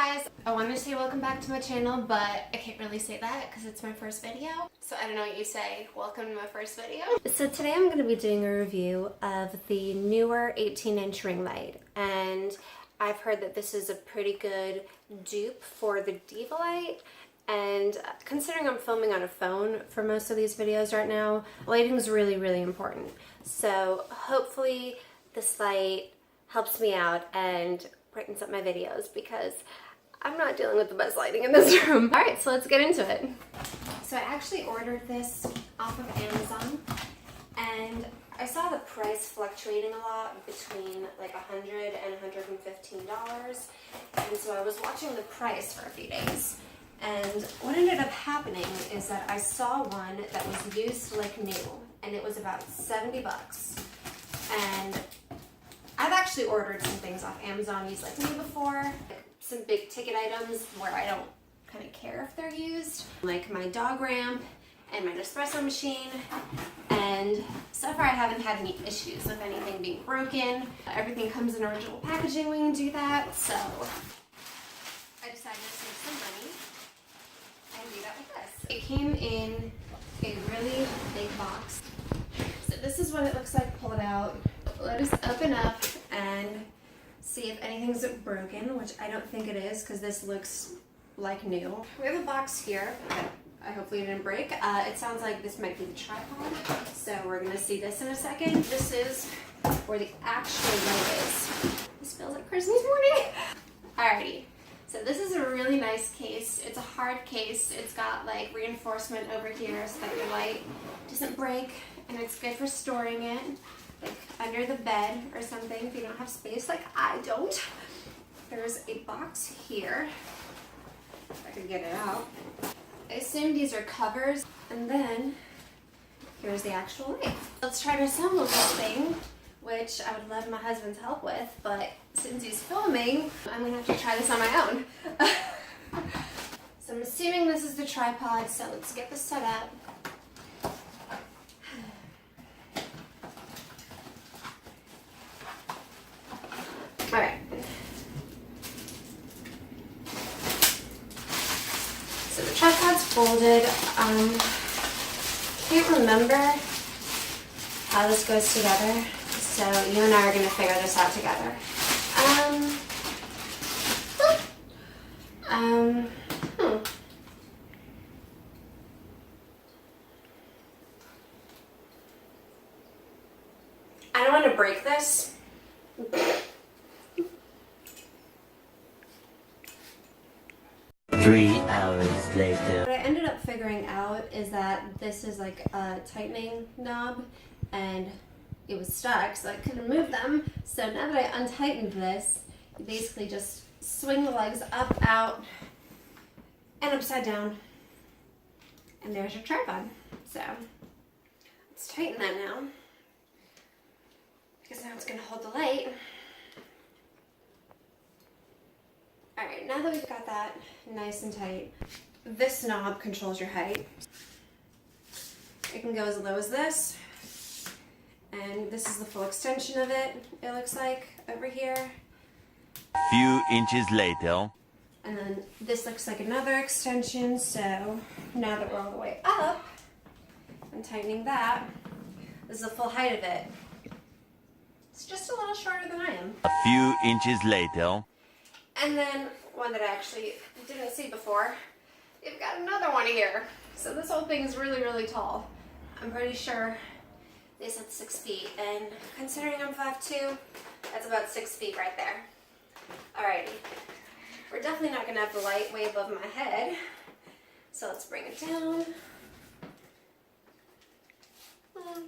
guys! I wanted to say welcome back to my channel, but I can't really say that because it's my first video. So I don't know what you say. Welcome to my first video. So today I'm going to be doing a review of the Neewer 18-inch ring light. And I've heard that this is a pretty good dupe for the Diva light. And considering I'm filming on a phone for most of these videos right now, lighting is really, really important. So hopefully this light helps me out and brightens up my videos because I'm not dealing with the best lighting in this room. Alright, so let's get into it. So I actually ordered this off of Amazon and I saw the price fluctuating a lot between like $100 and $115, and so I was watching the price for a few days. And what ended up happening is that I saw one that was used like new, and it was about 70 bucks. And I've actually ordered some things off Amazon used like new before, like some big ticket items where I don't kind of care if they're used, like my dog ramp and my Nespresso machine. And so far I haven't had any issues with anything being broken. Everything comes in original packaging when you do that, so I decided to save some money and do that with this. It came in a really big box. So this is what it looks like pulled out. Let us open up and see if anything's broken, which I don't think it is because this looks like new. We have a box here that I hopefully didn't break. It sounds like this might be the tripod, so we're gonna see this in a second. This is where the actual light is. This feels like Christmas morning. Alrighty. So this is a really nice case. It's a hard case. It's got like reinforcement over here so that your light doesn't break, and it's good for storing it like under the bed or something if you don't have space like I don't. There's a box here, if I can get it out. I assume these are covers, and then here's the actual light. Let's try to assemble this thing, which I would love my husband's help with, but since he's filming, I'm gonna have to try this on my own. So I'm assuming this is the tripod, so let's get this set up. Alright. So the tripod's folded. Can't remember how this goes together. So you and I are going to figure this out together. I don't want to break this. 3 hours later. What I ended up figuring out is that this is like a tightening knob, and it was stuck, so I couldn't move them. So now that I untightened this, you basically just swing the legs up, out, and upside down, and there's your tripod. So let's tighten that now, because now it's going to hold the light. Alright, now that we've got that nice and tight, this knob controls your height. It can go as low as this, and this is the full extension of it, it looks like, over here. Few inches later. And then this looks like another extension, so now that we're all the way up, I'm tightening that. This is the full height of it. It's just a little shorter than I am. A few inches later. And then one that I actually didn't see before, you've got another one here. So this whole thing is really, really tall. I'm pretty sure they said 6 feet, and considering I'm 5'2", that's about 6 feet right there. Alrighty, we're definitely not gonna have the light way above my head, so let's bring it down.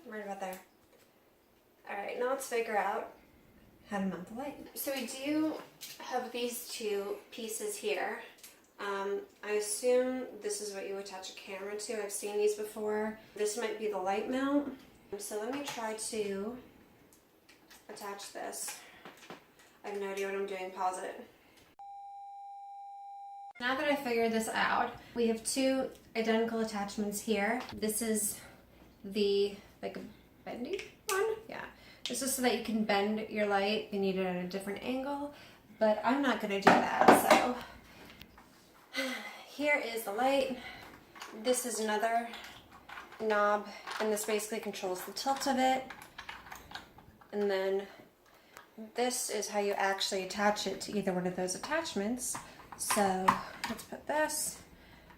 Right about there. Alright, now let's figure out how to mount the light. So we do have these two pieces here. I assume this is what you attach a camera to. I've seen these before. This might be the light mount. So let me try to attach this. I have no idea what I'm doing. Pause it. Now that I figured this out, we have two identical attachments here. This is the like a bendy one. Yeah. This is so that you can bend your light. You need it at a different angle, but I'm not going to do that. So here is the light. This is another knob, and this basically controls the tilt of it. And then this is how you actually attach it to either one of those attachments. So let's put this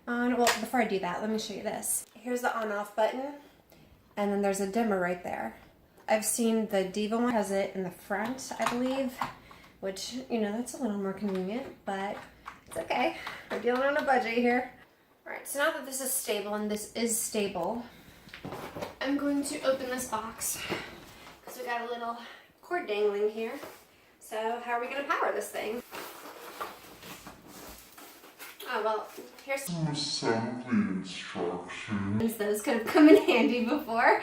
on. Well, before I do that, let me show you this. Here's the on-off button, and then there's a dimmer right there. I've seen the Diva one has it in the front, I believe, which, you know, that's a little more convenient, but it's okay. We're dealing on a budget here. All right, so now that this is stable, and this is stable, I'm going to open this box because we got a little cord dangling here. So how are we going to power this thing? Oh, well, here's some assembly instructions. Those could have come in handy before.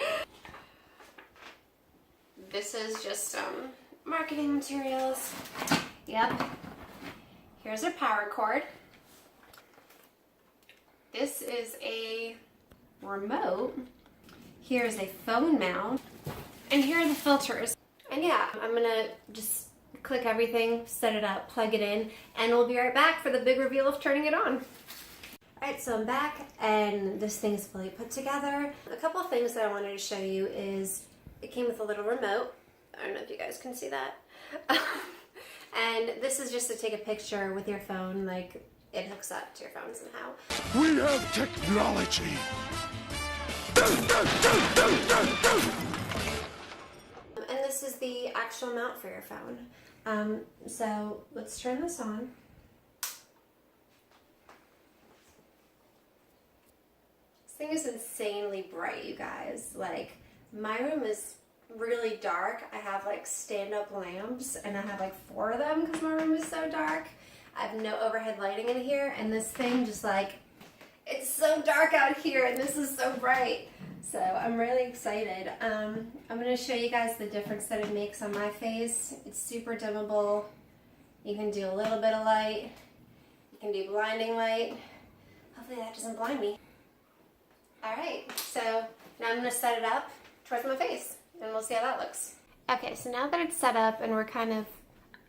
This is just some marketing materials. Yep. Here's our power cord. This is a remote. Here's a phone mount. And here are the filters. And yeah, I'm gonna just click everything, set it up, plug it in, and we'll be right back for the big reveal of turning it on. Alright, so I'm back, and this thing is fully put together. A couple of things that I wanted to show you is it came with a little remote. I don't know if you guys can see that. And this is just to take a picture with your phone, like it hooks up to your phone somehow. We have technology. And this is the actual mount for your phone. So let's turn this on. This thing is insanely bright, you guys. Like, my room is really dark. I have like stand-up lamps, and I have like 4 of them because my room is so dark. I have no overhead lighting in here, and this thing just like, it's so dark out here, and this is so bright. So I'm really excited. I'm going to show you guys the difference that it makes on my face. It's super dimmable. You can do a little bit of light. You can do blinding light. Hopefully that doesn't blind me. Alright, so now I'm going to set it up towards my face, and we'll see how that looks. Okay, so now that it's set up and we're kind of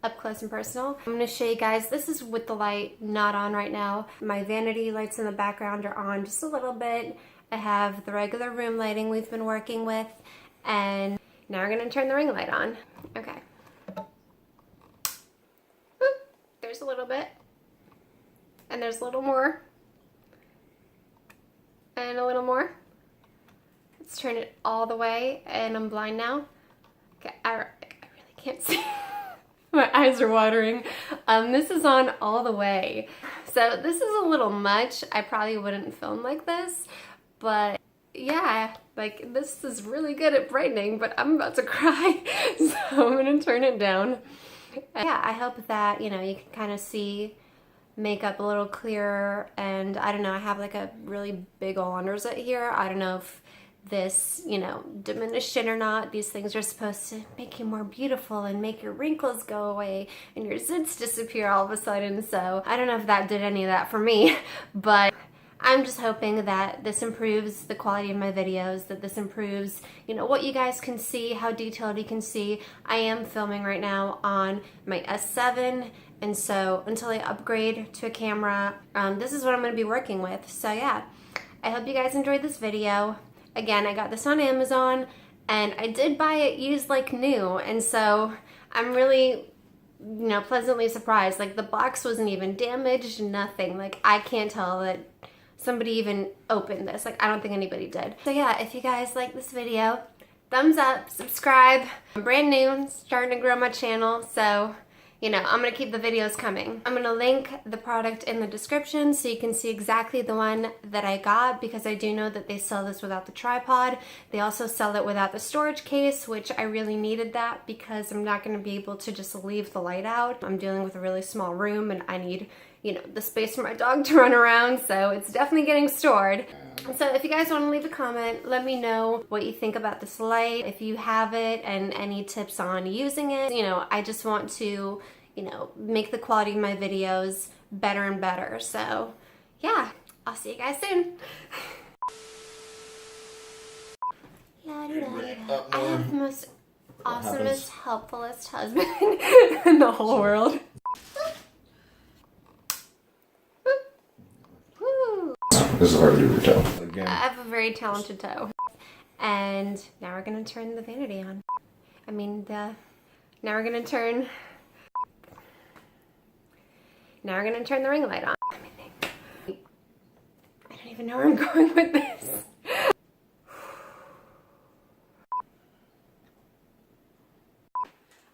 up close and personal, I'm going to show you guys. This is with the light not on right now. My vanity lights in the background are on just a little bit. I have the regular room lighting we've been working with, and now we're going to turn the ring light on. Okay. Boop. There's a little bit, and there's a little more, and a little more. Let's turn it all the way, and I'm blind now. Okay, I really can't see. My eyes are watering. This is on all the way. So this is a little much. I probably wouldn't film like this, but yeah, like this is really good at brightening, but I'm about to cry, so I'm gonna turn it down. And yeah, I hope that, you know, you can kind of see makeup a little clearer, and I don't know, I have like a really big ol' underzit here. I don't know if this, you know, diminished it or not. These things are supposed to make you more beautiful and make your wrinkles go away and your zits disappear all of a sudden, so I don't know if that did any of that for me, but I'm just hoping that this improves the quality of my videos, that this improves, you know, what you guys can see, how detailed you can see. I am filming right now on my S7, and so until I upgrade to a camera, this is what I'm going to be working with. So yeah, I hope you guys enjoyed this video. Again, I got this on Amazon, and I did buy it used like new, and so I'm really, you know, pleasantly surprised. Like, the box wasn't even damaged, nothing. Like, I can't tell that somebody even opened this. Like, I don't think anybody did. So yeah, if you guys like this video, thumbs up, subscribe. I'm brand new, starting to grow my channel, so, you know, I'm gonna keep the videos coming. I'm gonna link the product in the description so you can see exactly the one that I got, because I do know that they sell this without the tripod. They also sell it without the storage case, which I really needed that because I'm not gonna be able to just leave the light out. I'm dealing with a really small room, and I need, you know, the space for my dog to run around, so it's definitely getting stored. So if you guys want to leave a comment, let me know what you think about this light, if you have it, and any tips on using it. You know, I just want to, you know, make the quality of my videos better and better. So yeah, I'll see you guys soon. I have the most awesomest, helpfulest husband in the whole world. This is hard to do with your toe. I Again. have a very talented toe. And now we're gonna turn the vanity on. Now we're gonna turn the ring light on. I don't even know where I'm going with this.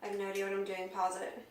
I have no idea what I'm doing. Pause it.